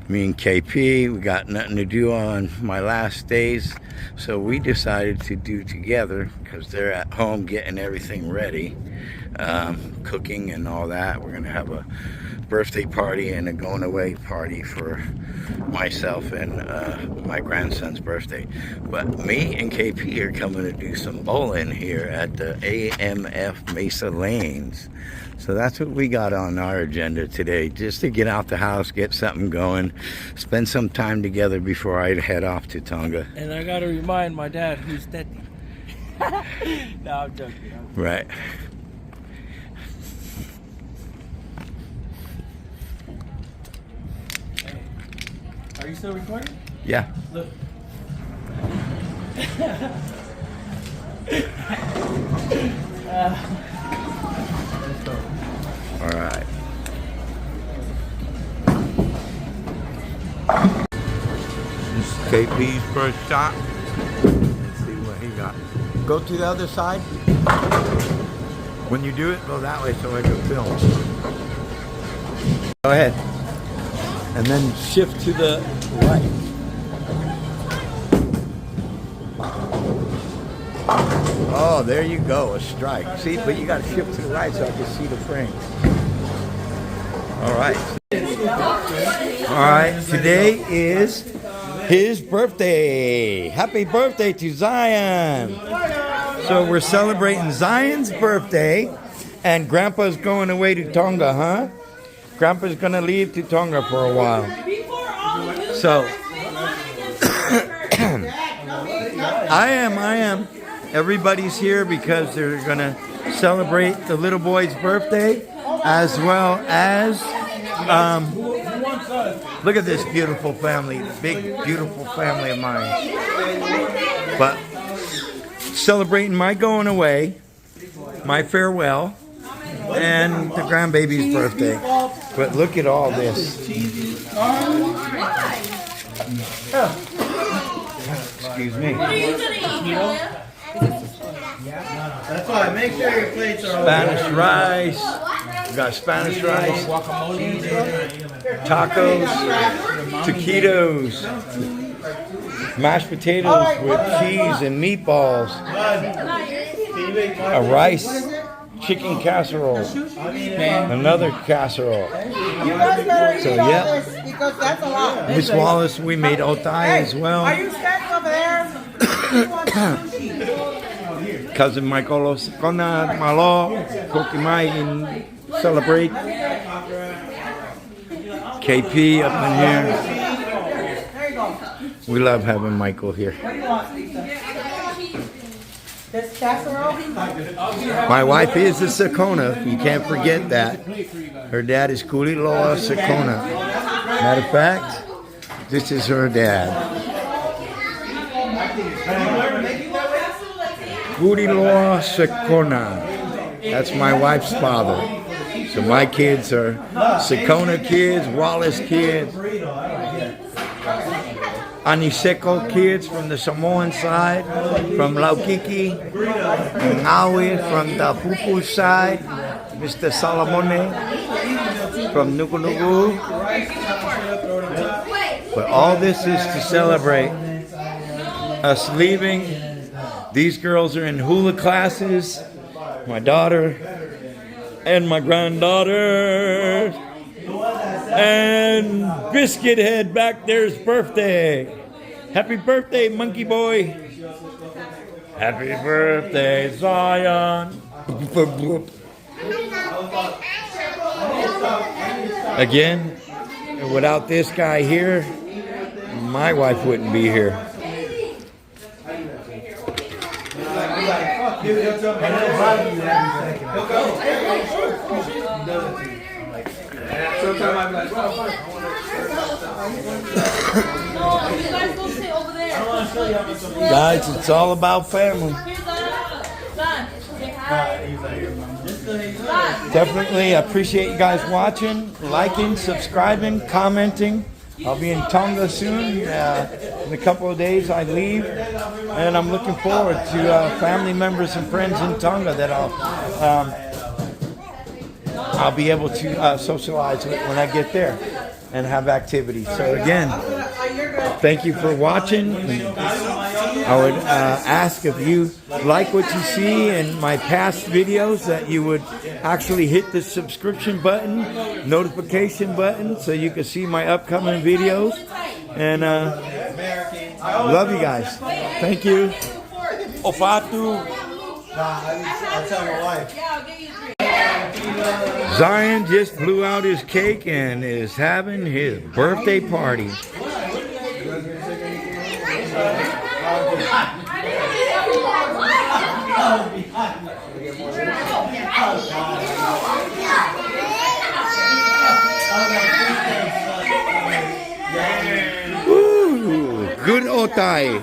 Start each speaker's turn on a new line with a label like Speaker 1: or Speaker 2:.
Speaker 1: Me and KP, we got nothing to do on my last days, so we decided to do together because they're at home getting everything ready, cooking and all that. We're gonna have a birthday party and a going away party for myself and my grandson's birthday. But me and KP are coming to do some bowling here at the AMF Mesa Lanes. So that's what we got on our agenda today, just to get out the house, get something going, spend some time together before I head off to Tonga.
Speaker 2: And I gotta remind my dad who's dead. No, I'm joking.
Speaker 1: Right.
Speaker 2: Are you still recording?
Speaker 1: Yeah.
Speaker 2: Look.
Speaker 1: All right. This is KP's first shot. Let's see what he got. Go to the other side. When you do it, go that way so I can film. Go ahead. And then shift to the right. Oh, there you go, a strike. See, but you got to shift to the right so I can see the frame. All right. All right, today is his birthday. Happy birthday to Zion. So we're celebrating Zion's birthday, and Grandpa's going away to Tonga, huh? Grandpa's gonna leave to Tonga for a while. So I am. Everybody's here because they're gonna celebrate the little boy's birthday, as well as look at this beautiful family, big beautiful family of mine. But celebrating my going away, my farewell, and the grandbaby's birthday. But look at all this. Excuse me.
Speaker 3: What are you gonna eat,
Speaker 2: That's why. Make sure your plates are
Speaker 1: Spanish rice. We got Spanish rice, tacos, taquitos, mashed potatoes with cheese and meatballs, a rice chicken casserole, another casserole. So yeah,
Speaker 4: because that's a lot.
Speaker 1: Miss Wallace, we made otai as well.
Speaker 4: Are you standing over there?
Speaker 1: Cousin Michael Kona Malo, Kokimai in celebrate. KP up in here. We love having Michael here.
Speaker 4: This casserole?
Speaker 1: My wife is a Sakona. You can't forget that. Her dad is Kuliloa Sakona. Matter of fact, this is her dad. Kuliloa Sakona. That's my wife's father. So my kids are Sakona kids, Wallace kids, Aniseko kids from the Samoan side, from Laukiki, and Ngawi from the Pupu side, Mr. Salamone from Nukunuku. But all this is to celebrate us leaving. These girls are in hula classes, my daughter and my granddaughter. And Biscuit Head back there's birthday. Happy birthday, monkey boy. Happy birthday, Zion. Again, without this guy here, my wife wouldn't be here. Guys, it's all about family. Definitely appreciate you guys watching, liking, subscribing, commenting. I'll be in Tonga soon. In a couple of days I leave, and I'm looking forward to family members and friends in Tonga that I'll be able to socialize with when I get there. and have activities. So again, thank you for watching. I would ask if you like what you see in my past videos that you would actually hit the subscription button, notification button, so you can see my upcoming videos. And love you guys. Thank you. Opatu.
Speaker 3: I'll tell my wife.
Speaker 1: Zion just blew out his cake and is having his birthday party. Ooh, good otai.